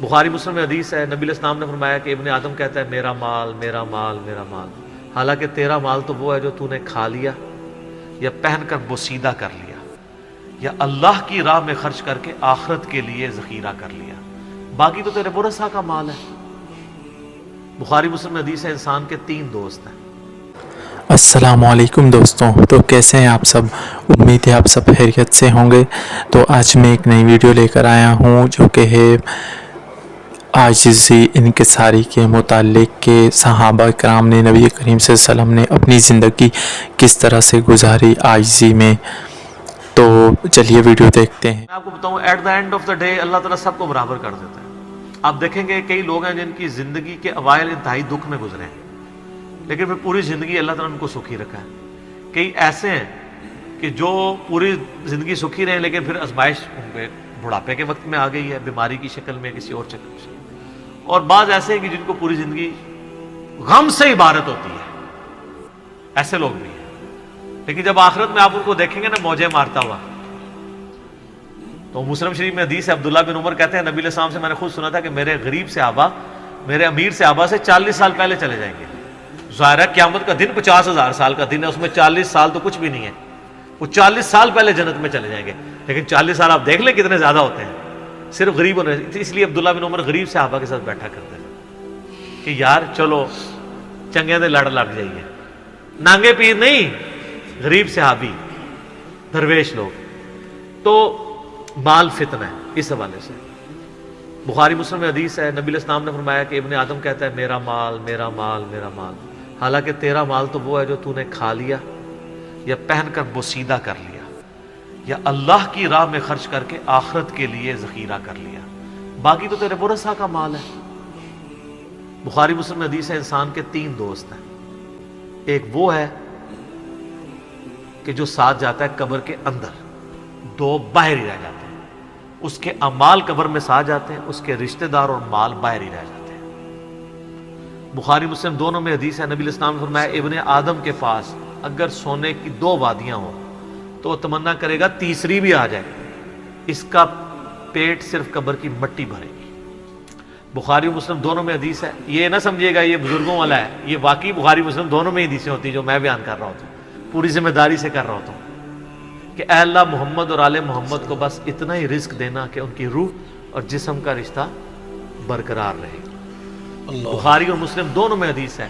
بخاری مسلم میں حدیث ہے، نبی علیہ السلام نے فرمایا کہ ابن آدم کہتا ہے میرا مال میرا مال میرا مال، حالانکہ تیرا مال تو وہ ہے جو تو نے کھا لیا یا پہن کر بوسیدہ کر لیا یا اللہ کی راہ میں خرچ کر کے آخرت کے لیے ذخیرہ کر لیا، باقی تو تیرے ورثہ کا مال ہے۔ بخاری مسلم میں حدیث ہے، انسان کے 3 دوست ہیں۔ السلام علیکم دوستوں، تو کیسے ہیں آپ سب؟ امید ہے آپ سب خیریت سے ہوں گے۔ تو آج میں ایک نئی ویڈیو لے کر آیا ہوں جو کہ ہے عاجزی انکساری کے متعلق کہ صحابہ کرام نے نبی کریم صلی اللہ علیہ وسلم نے اپنی زندگی کس طرح سے گزاری عاجزی میں۔ تو چلیے ویڈیو دیکھتے ہیں۔ میں آپ کو بتاؤں، at the end of the day اللہ تعالیٰ سب کو برابر کر دیتا ہے۔ آپ دیکھیں گے کئی لوگ ہیں جن کی زندگی کے اوائل انتہائی دکھ میں گزرے ہیں، لیکن پھر پوری زندگی اللہ تعالیٰ نے ان کو سکھی رکھا ہے۔ کئی ایسے ہیں کہ جو پوری زندگی سکھی رہے لیکن پھر آزمائش ان پہ بڑھاپے کے وقت میں آ گئی ہے، بیماری کی شکل میں، کسی اور شکل میں۔ اور بعض ایسے ہیں کہ جن کو پوری زندگی غم سے عبارت ہوتی ہے، ایسے لوگ بھی ہیں، لیکن جب آخرت میں آپ ان کو دیکھیں گے نا موجیں مارتا ہوا، تو مسلم شریف میں حدیث ہے، عبداللہ بن عمر کہتے ہیں نبی علیہ السلام سے میں نے خود سنا تھا کہ میرے غریب صحابہ میرے امیر صحابہ سے 40 سال پہلے چلے جائیں گے۔ ظاہر ہے قیامت کا دن 50,000 سال کا دن ہے، اس میں 40 سال تو کچھ بھی نہیں ہے، وہ 40 سال پہلے جنت میں چلے جائیں گے، لیکن 40 سال آپ دیکھ لیں کتنے زیادہ ہوتے ہیں صرف غریب ہونے۔ اس لیے عبداللہ بن عمر غریب صحابہ کے ساتھ بیٹھا کرتے ہیں کہ یار چلو چنگے دے لڑ لگ جائیے، نانگے پیر نہیں، غریب صحابی درویش لوگ۔ تو مال فتنہ ہے اس حوالے سے۔ بخاری مسلم میں حدیث ہے، نبی علیہ السلام نے فرمایا کہ ابن آدم کہتا ہے میرا مال میرا مال میرا مال، حالانکہ تیرا مال تو وہ ہے جو تو نے کھا لیا یا پہن کر بوسیدہ کر لیا یا اللہ کی راہ میں خرچ کر کے آخرت کے لیے ذخیرہ کر لیا، باقی تو تیرے ورثہ کا مال ہے۔ بخاری مسلم میں حدیث ہے، انسان کے 3 دوست ہیں۔ ایک وہ ہے کہ جو ساتھ جاتا ہے قبر کے اندر، 2 باہر ہی رہ جاتے ہیں، اس کے اعمال قبر میں ساتھ جاتے ہیں، اس کے رشتہ دار اور مال باہر ہی رہ جاتے ہیں۔ بخاری مسلم دونوں میں حدیث ہے، نبی علیہ السلام نے فرمایا ابن آدم کے پاس اگر سونے کی 2 وادیاں ہوں تو وہ تمنا کرے گا تیسری بھی آ جائے، اس کا پیٹ صرف قبر کی مٹی بھرے گی۔ بخاری مسلم دونوں میں حدیث ہے، یہ نہ سمجھے گا یہ بزرگوں والا ہے، یہ واقعی بخاری مسلم دونوں میں حدیثیں ہوتی ہیں جو میں بیان کر رہا ہوتا ہوں، پوری ذمہ داری سے کر رہا ہوتا ہوں کہ اے اللہ محمد اور آل محمد کو بس اتنا ہی رزق دینا کہ ان کی روح اور جسم کا رشتہ برقرار رہے۔ بخاری اور مسلم دونوں میں حدیث ہے،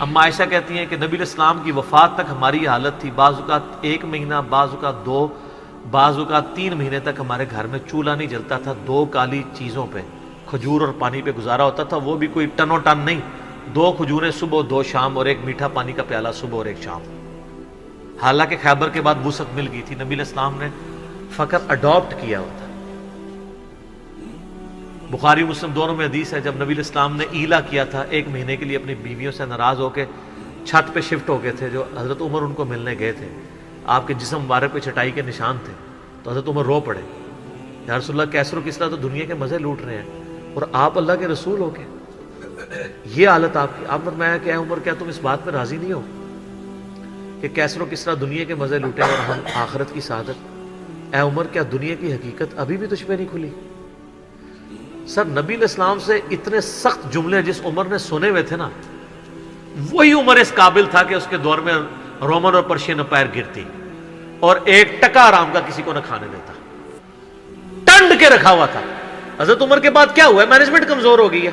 اما عائشہ کہتی ہیں کہ نبی علیہ السلام کی وفات تک ہماری حالت تھی، بعض اوقات 1 مہینہ، بعض اوقات 2، بعض اوقات 3 مہینے تک ہمارے گھر میں چولہا نہیں جلتا تھا، 2 کالی چیزوں پہ، کھجور اور پانی پہ گزارا ہوتا تھا، وہ بھی کوئی ٹنو ٹن نہیں، 2 کھجوریں صبح 2 شام اور 1 میٹھا پانی کا پیالہ صبح اور 1 شام۔ حالانکہ خیبر کے بعد وسعت مل گئی تھی، نبی علیہ السلام نے فقط اڈاپٹ کیا ہوتا۔ بخاری مسلم دونوں میں حدیث ہے، جب نبی علیہ السلام نے ایلا کیا تھا 1 مہینے کے لیے اپنی بیویوں سے ناراض ہو کے چھت پہ شفٹ ہو گئے تھے، جو حضرت عمر ان کو ملنے گئے تھے، آپ کے جسم مبارک پہ چٹائی کے نشان تھے، تو حضرت عمر رو پڑے، یا رسول اللہ کیسر و کسریٰ تو دنیا کے مزے لوٹ رہے ہیں اور آپ اللہ کے رسول ہو کے یہ حالت آپ کی۔ آپ فرمایا کہ اے عمر کیا تم اس بات پہ راضی نہیں ہو کہ کیسر و کسریٰ دنیا کے مزے لوٹے اور ہم آخرت کی سعادت؟ اے عمر کیا دنیا کی حقیقت ابھی بھی تجھ پہ نہیں کھلی؟ سر نبی علیہ السلام سے اتنے سخت جملے جس عمر نے سنے ہوئے تھے نا، وہی عمر اس قابل تھا کہ اس کے دور میں رومن اور پرشین امپائر گرتی اور 1 ٹکا آرام کا کسی کو نہ کھانے دیتا، ٹنڈ کے رکھا ہوا تھا۔ حضرت عمر کے بعد کیا ہوا ہے؟ مینجمنٹ کمزور ہو گئی ہے،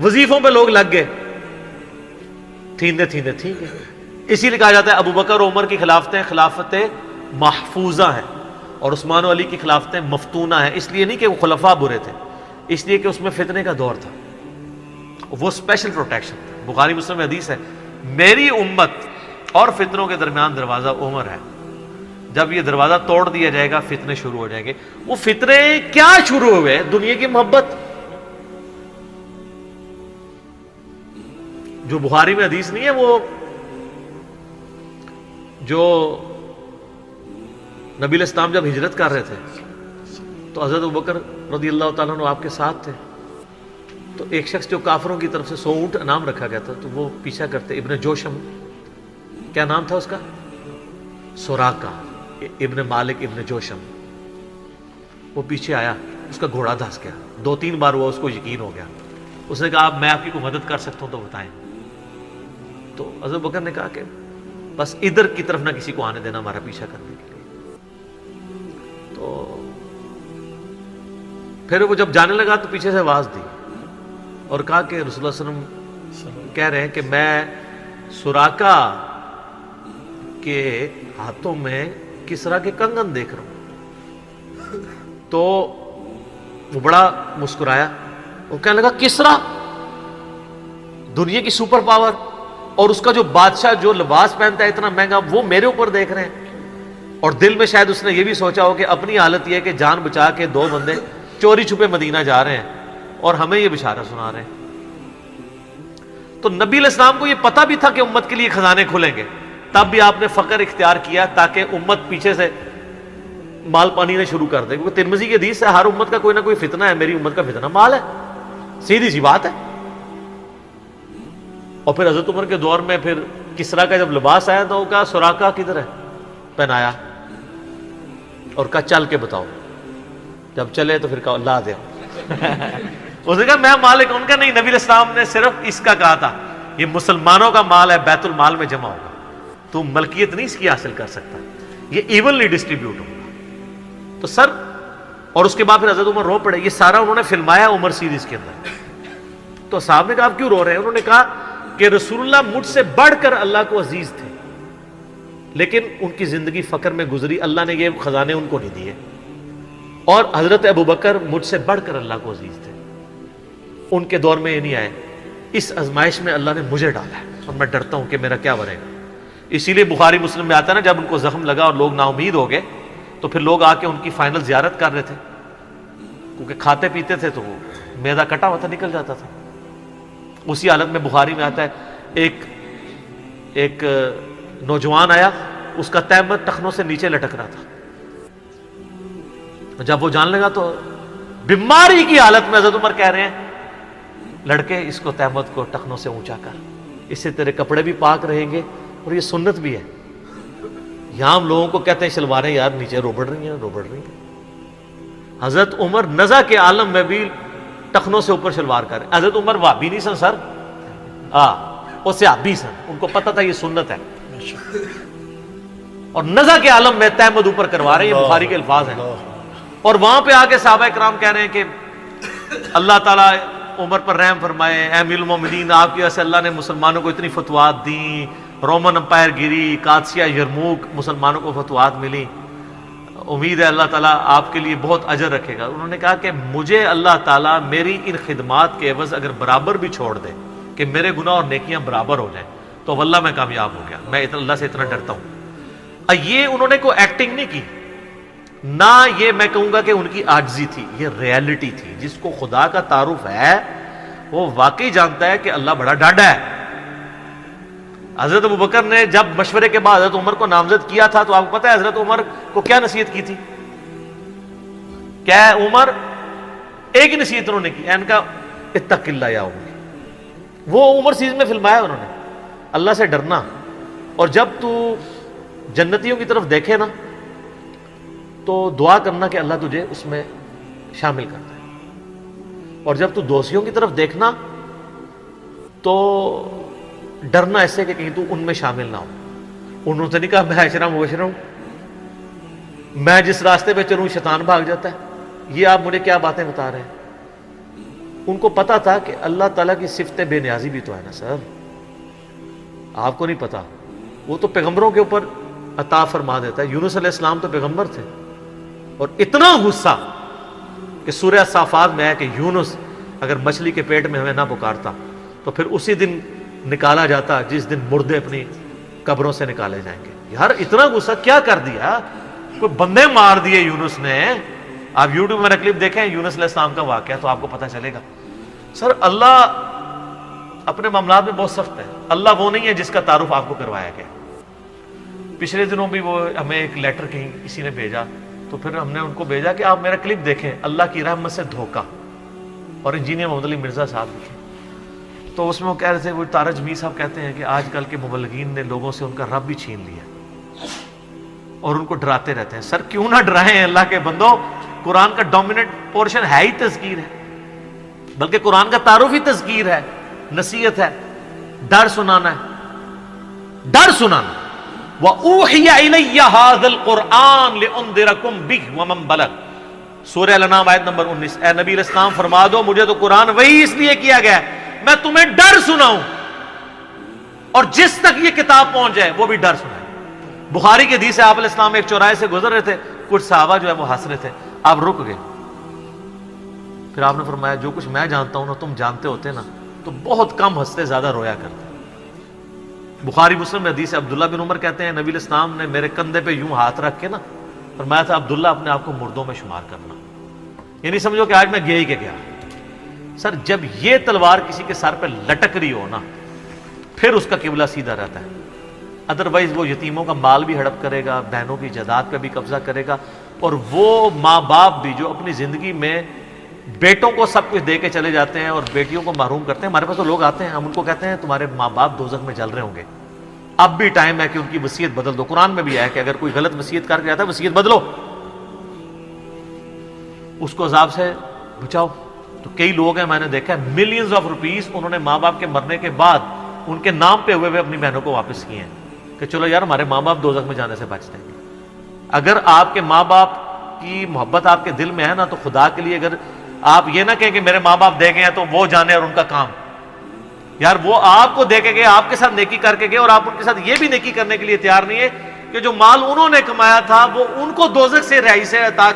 وظیفوں پہ لوگ لگ گئے، تھیندے تھیندے ٹھیک ہے۔ اسی لیے کہا جاتا ہے ابو بکر و عمر کی خلافتیں خلافت محفوظہ ہیں اور عثمان و علی کی خلافتیں مفتونہ ہیں، اس لیے نہیں کہ وہ خلفاء برے تھے، اس لیے کہ اس میں فتنے کا دور تھا، وہ اسپیشل پروٹیکشن تھا۔ بخاری مسلم میں حدیث ہے، میری امت اور فتنوں کے درمیان دروازہ عمر ہے، جب یہ دروازہ توڑ دیا جائے گا فتنے شروع ہو جائیں گے۔ وہ فتنے کیا شروع ہوئے؟ دنیا کی محبت، جو بخاری میں حدیث نہیں ہے، وہ جو نبی علیہ السلام جب ہجرت کر رہے تھے تو حضرت ابوبکر رضی اللہ تعالیٰ عنہ آپ کے ساتھ تھے، تو ایک شخص جو کافروں کی طرف سے 100 اونٹ انعام رکھا گیا تھا، تو وہ پیچھا کرتے، ابن جوشم، کیا نام تھا اس کا؟ سوراقہ ابن مالک ابن جوشم، وہ پیچھے آیا اس کا گھوڑا دھس گیا. 2-3 بار ہوا, اس کو یقین ہو گیا. اس نے کہا میں آپ کی کوئی مدد کر سکتا ہوں تو بتائیں. تو حضرت بکر نے کہا کہ بس ادھر کی طرف نہ کسی کو آنے دینا ہمارا پیچھا کرنے کے لیے. تو پھر وہ جب جانے لگا تو پیچھے سے آواز دی اور کہا کہ رسول اللہ صلی اللہ علیہ وسلم کہہ رہے ہیں کہ میں سراقہ کے ہاتھوں میں کسرا کے کنگن دیکھ رہا ہوں. تو وہ بڑا مسکرایا, وہ کہنے لگا کسرا دنیا کی سپر پاور اور اس کا جو بادشاہ جو لباس پہنتا ہے اتنا مہنگا, وہ میرے اوپر دیکھ رہے ہیں. اور دل میں شاید اس نے یہ بھی سوچا ہو کہ اپنی حالت یہ ہے کہ جان بچا کے 2 بندے چوری چھپے مدینہ جا رہے ہیں اور ہمیں یہ بشارہ سنا رہے ہیں. تو نبی علیہ السلام کو یہ پتہ بھی تھا کہ امت کے لیے خزانے کھلیں گے, تب بھی آپ نے فقر اختیار کیا تاکہ امت پیچھے سے مال پانی نے شروع کر دے. کیونکہ ترمذی کی حدیث ہے ہر امت کا کوئی نہ کوئی فتنہ ہے, میری امت کا فتنہ مال ہے, سیدھی سی بات ہے. اور پھر حضرت عمر کے دور میں پھر کسرا کا جب لباس آیا تو وہ کہا سراقہ کدھر ہے, پہنایا اور کہا چل کے بتاؤ. جب چلے تو پھر کہا لا دے. اس نے کہا میں مالک ہوں. ان کا نہیں, نبی علیہ السلام نے صرف اس کا کہا تھا یہ مسلمانوں کا مال ہے, بیت المال میں جمع ہوگا, تو ملکیت نہیں اس کی حاصل کر سکتا, یہ ایونلی ڈسٹریبیوٹ ہوگا. تو سر, اور اس کے بعد پھر حضرت عمر رو پڑے. یہ سارا انہوں نے فلمایا عمر سیریز کے اندر. تو صاحب نے کہا آپ کیوں رو رہے ہیں؟ انہوں نے کہا کہ رسول اللہ مجھ سے بڑھ کر اللہ کو عزیز تھے, لیکن ان کی زندگی فقر میں گزری, اللہ نے یہ خزانے ان کو نہیں دیے. اور حضرت ابو بکر مجھ سے بڑھ کر اللہ کو عزیز تھے, ان کے دور میں یہ نہیں آئے. اس آزمائش میں اللہ نے مجھے ڈالا ہے اور میں ڈرتا ہوں کہ میرا کیا بنے گا. اسی لیے بخاری مسلم میں آتا ہے نا, جب ان کو زخم لگا اور لوگ نا امید ہو گئے تو پھر لوگ آ کے ان کی فائنل زیارت کر رہے تھے, کیونکہ کھاتے پیتے تھے تو وہ میدا کٹا ہوا تھا, نکل جاتا تھا. اسی حالت میں بخاری میں آتا ہے ایک نوجوان آیا, اس کا تہمت ٹخنوں سے نیچے لٹک رہا تھا. جب وہ جان لگا تو بیماری کی حالت میں حضرت عمر کہہ رہے ہیں لڑکے اس کو تہمت کو ٹخنوں سے اونچا کر, اس سے تیرے کپڑے بھی پاک رہیں گے اور یہ سنت بھی ہے. یہاں ہم لوگوں کو کہتے ہیں شلواریں یار نیچے روبڑ رہی ہیں. حضرت عمر نزا کے عالم میں بھی ٹخنوں سے اوپر شلوار کر رہے. حضرت عمر وہابی نہیں سن سر, وہ صحابی سن, ان کو پتہ تھا یہ سنت ہے. اور نزا کے عالم میں تہمت اوپر کروا رہے ہیں, یہ بخاری کے الفاظ ہیں. اور وہاں پہ آ کے صحابہ کرام کہہ رہے ہیں کہ اللہ تعالیٰ عمر پر رحم فرمائے, اے امیر المومنین آپ کی وجہ سے اللہ نے مسلمانوں کو اتنی فتوحات دیں, رومن امپائر گری, قادسیہ, یرموک, مسلمانوں کو فتوحات ملی, امید ہے اللہ تعالیٰ آپ کے لیے بہت اجر رکھے گا. انہوں نے کہا کہ مجھے اللہ تعالیٰ میری ان خدمات کے عوض اگر برابر بھی چھوڑ دے کہ میرے گناہ اور نیکیاں برابر ہو جائیں تو واللہ میں کامیاب ہو گیا, میں اللہ سے اتنا ڈرتا ہوں. یہ انہوں نے کوئی ایکٹنگ نہیں کی, نہ یہ میں کہوں گا کہ ان کی عاجزی تھی, یہ ریالٹی تھی. جس کو خدا کا تعارف ہے وہ واقعی جانتا ہے کہ اللہ بڑا ڈاڈا ہے. حضرت ابو بکر نے جب مشورے کے بعد حضرت عمر کو نامزد کیا تھا تو آپ کو پتہ ہے حضرت عمر کو کیا نصیحت کی تھی؟ کیا ہے عمر, ایک ہی نصیحت انہوں نے کی, ان کا اتق اللہ یا عمر. وہ عمر سیریز میں فلمایا انہوں نے, اللہ سے ڈرنا. اور جب تو جنتیوں کی طرف دیکھے نا تو دعا کرنا کہ اللہ تجھے اس میں شامل کرتا ہے, اور جب تو دوستیوں کی طرف دیکھنا تو ڈرنا ایسے کہ کہیں تو ان میں شامل نہ ہو. انہوں نے نہیں کہا میں عشرہ مبشرہ ہوں, میں جس راستے پہ چلوں شیطان بھاگ جاتا ہے. یہ آپ مجھے کیا باتیں بتا رہے ہیں؟ ان کو پتا تھا کہ اللہ تعالیٰ کی صفت بے نیازی بھی تو ہے نا سر, آپ کو نہیں پتا. وہ تو پیغمبروں کے اوپر عطا فرما دیتا ہے. یونس علیہ السلام تو پیغمبر تھے, اور اتنا غصہ کہ سورہ صافات میں ہے کہ یونس اگر مچھلی کے پیٹ میں ہمیں نہ پکارتا تو پھر اسی دن نکالا جاتا جس دن مردے اپنی قبروں سے نکالے جائیں گے. یار اتنا غصہ کیا کر دیا, کوئی بندے مار دیے یونس نے. آپ یوٹیوب میں کلپ دیکھیں یونس علیہ السلام کا واقعہ تو آپ کو پتہ چلے گا. سر اللہ اپنے معاملات میں بہت سخت ہے. اللہ وہ نہیں ہے جس کا تعارف آپ کو کروایا گیا. پچھلے دنوں بھی وہ ہمیں ایک لیٹر کہیں کسی نے بھیجا تو پھر ہم نے ان کو بھیجا کہ آپ میرا کلپ دیکھیں, اللہ کی رحمت سے دھوکہ, اور انجینئر محمد علی مرزا صاحب لکھے. تو اس میں وہ کہہ رہے تھے, وہ تارج میر صاحب کہتے ہیں کہ آج کل کے مبلغین نے لوگوں سے ان کا رب بھی چھین لیا اور ان کو ڈراتے رہتے ہیں. سر کیوں نہ ڈرائیں اللہ کے بندوں, قرآن کا ڈومیننٹ پورشن ہے ہی تذکیر ہے، بلکہ قرآن کا تعارف ہی تذکیر ہے، نصیحت ہے، ڈر سنانا ہے، ڈر سنانا. وَأُوحِيَ إِلَيَّ هَذَا الْقُرْآنُ لِأُنذِرَكُمْ بِهِ وَمَنْ بَلَغَ. سورہ الانعام آیت نمبر 19. اے نبی علیہ السلام فرما دو مجھے تو قرآن وہی اس لیے کیا گیا ہے میں تمہیں ڈر سناؤں، اور جس تک یہ کتاب پہنچ جائے وہ بھی ڈر سنائے. بخاری کے حدیث ہے آپ علیہ السلام ایک چوراہے سے گزر رہے تھے، کچھ صحابہ جو ہے وہ ہنس رہے تھے، آپ رک گئے. پھر آپ نے فرمایا جو کچھ میں جانتا ہوں نا تم جانتے ہوتے نا تو بہت کم ہنستے زیادہ رویا کرتے. بخاری مسلم میں حدیث ہے، عبداللہ بن عمر کہتے ہیں نبی علیہ السلام نے میرے کندھے پہ یوں ہاتھ رکھ کے نا فرمایا تھا عبداللہ اپنے آپ کو مردوں میں شمار کرنا، یعنی سمجھو کہ آج میں گیا ہی کہ گیا. سر جب یہ تلوار کسی کے سر پہ لٹک رہی ہو نا پھر اس کا قبلہ سیدھا رہتا ہے، ادروائز وہ یتیموں کا مال بھی ہڑپ کرے گا، بہنوں کی جائیداد پہ بھی قبضہ کرے گا، اور وہ ماں باپ بھی جو اپنی زندگی میں بیٹوں کو سب کچھ دے کے چلے جاتے ہیں اور بیٹیوں کو محروم کرتے ہیں. ہمارے پاس تو لوگ آتے ہیں، ہم ان کو کہتے ہیں تمہارے ماں باپ دوزخ میں جل رہے ہوں گے، اب بھی ٹائم ہے کہ ان کی وصیت بدل دو. قرآن میں بھی ہے کہ اگر کوئی غلط وصیت کر کے جاتا ہے وصیت بدلو، اس کو عذاب سے بچاؤ. تو کئی لوگ ہیں میں نے دیکھا ہے ملینز آف روپیز انہوں نے ماں باپ کے مرنے کے بعد ان کے نام پہ ہوئے اپنی بہنوں کو واپس کیے ہیں کہ چلو یار ہمارے ماں باپ دوزخ میں جانے سے بچ جائیں گے. اگر آپ کے ماں باپ کی محبت آپ کے دل میں ہے نا تو خدا کے لیے اگر آپ یہ نہ کہیں کہ میرے ماں باپ دے گئے ہیں تو وہ جانے اور ان کا کام، یار وہ آپ کو دے کے گئے، آپ کے ساتھ نیکی کر کے گئے، اور آپ ان کے ساتھ یہ بھی نیکی کرنے کے لیے تیار نہیں ہے کہ جو مال انہوں نے کمایا تھا وہ ان کو دوزخ سے رہائی سے عطا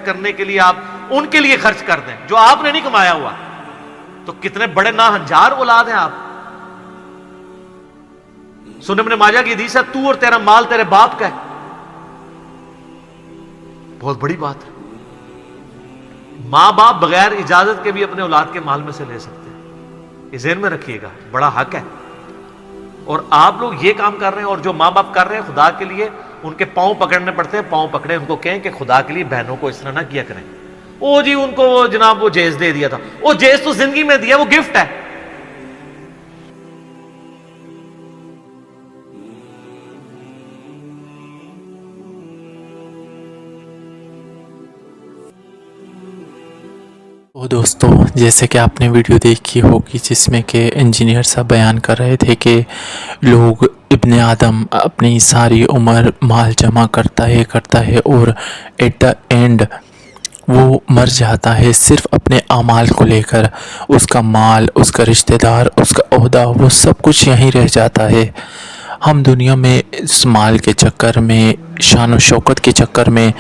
کرنے کے لیے آپ ان کے لیے خرچ کر دیں جو آپ نے نہیں کمایا ہوا. تو کتنے بڑے ناہنجار اولاد ہیں آپ. سنن ابن ماجہ کی حدیث ہے تو اور تیرا مال تیرے باپ کا ہے، بہت بڑی بات ہے. ماں باپ بغیر اجازت کے بھی اپنے اولاد کے مال میں سے لے سکتے ہیں، یہ ذہن میں رکھیے گا، بڑا حق ہے. اور آپ لوگ یہ کام کر رہے ہیں، اور جو ماں باپ کر رہے ہیں خدا کے لیے ان کے پاؤں پکڑنے پڑتے ہیں، پاؤں پکڑے ان کو کہیں کہ خدا کے لیے بہنوں کو اس طرح نہ کیا کریں. او جی ان کو وہ جناب وہ جیز دے دیا تھا، وہ جیز تو زندگی میں دیا، وہ گفٹ ہے. تو دوستو جیسے کہ آپ نے ویڈیو دیکھی ہوگی جس میں کہ انجینئر صاحب بیان کر رہے تھے کہ لوگ ابن آدم اپنی ساری عمر مال جمع کرتا ہے اور ایٹ دا اینڈ وہ مر جاتا ہے صرف اپنے اعمال کو لے کر. اس کا مال، اس کا رشتہ دار، اس کا عہدہ، وہ سب کچھ یہیں رہ جاتا ہے. ہم دنیا میں اس مال کے چکر میں، شان و شوکت کے چکر میں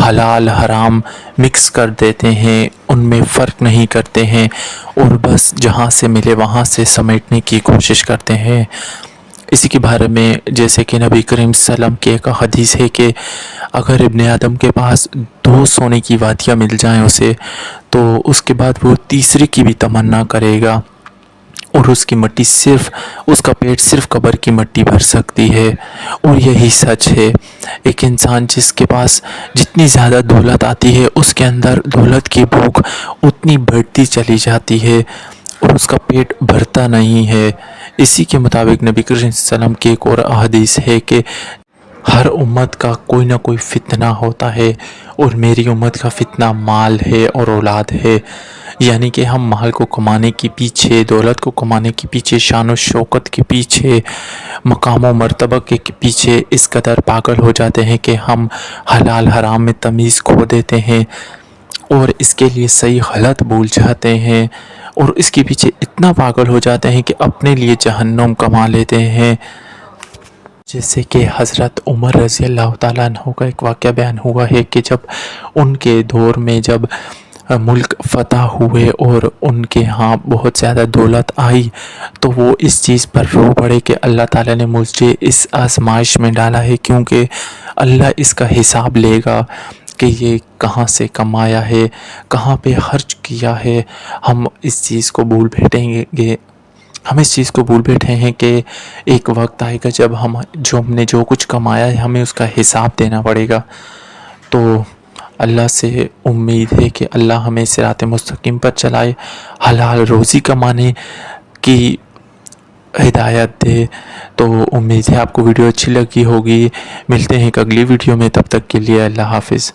حلال حرام مکس کر دیتے ہیں، ان میں فرق نہیں کرتے ہیں، اور بس جہاں سے ملے وہاں سے سمیٹنے کی کوشش کرتے ہیں. اسی کے بارے میں جیسے کہ نبی کریم صلی اللہ علیہ وسلم کی ایک حدیث ہے کہ اگر ابن آدم کے پاس 2 سونے کی وادیاں مل جائیں اسے، تو اس کے بعد وہ تیسری کی بھی تمنا کرے گا، اور اس کی مٹی صرف، اس کا پیٹ صرف قبر کی مٹی بھر سکتی ہے. اور یہی سچ ہے. ایک انسان جس کے پاس جتنی زیادہ دولت آتی ہے اس کے اندر دولت کی بھوک اتنی بڑھتی چلی جاتی ہے اور اس کا پیٹ بھرتا نہیں ہے. اسی کے مطابق نبی کریم صلی اللہ علیہ وسلم کی ایک اور حدیث ہے کہ ہر امت کا کوئی نہ کوئی فتنہ ہوتا ہے، اور میری امت کا فتنہ مال ہے اور اولاد ہے. یعنی کہ ہم مال کو کمانے کے پیچھے، دولت کو کمانے کے پیچھے، شان و شوکت کے پیچھے، مقام و مرتبہ کے پیچھے اس قدر پاگل ہو جاتے ہیں کہ ہم حلال حرام میں تمیز کھو دیتے ہیں، اور اس کے لیے صحیح غلط بھول جاتے ہیں، اور اس کے پیچھے اتنا پاگل ہو جاتے ہیں کہ اپنے لیے جہنم کما لیتے ہیں. جیسے کہ حضرت عمر رضی اللہ تعالیٰ عنہ کا ایک واقعہ بیان ہوا ہے کہ جب ان کے دور میں جب ملک فتح ہوئے اور ان کے ہاں بہت زیادہ دولت آئی، تو وہ اس چیز پر رو پڑے کہ اللہ تعالیٰ نے مجھے اس آزمائش میں ڈالا ہے کیونکہ اللہ اس کا حساب لے گا کہ یہ کہاں سے کمایا ہے، کہاں پہ خرچ کیا ہے. ہم اس چیز کو بھول بیٹھے ہیں کہ ایک وقت آئے گا جب ہم نے جو کچھ کمایا ہے ہمیں اس کا حساب دینا پڑے گا. تو اللہ سے امید ہے کہ اللہ ہمیں صراط مستقیم پر چلائے، حلال روزی کمانے کی ہدایت دے. تو امید ہے آپ کو ویڈیو اچھی لگی ہوگی. ملتے ہیں ایک اگلی ویڈیو میں، تب تک کے لیے اللہ حافظ.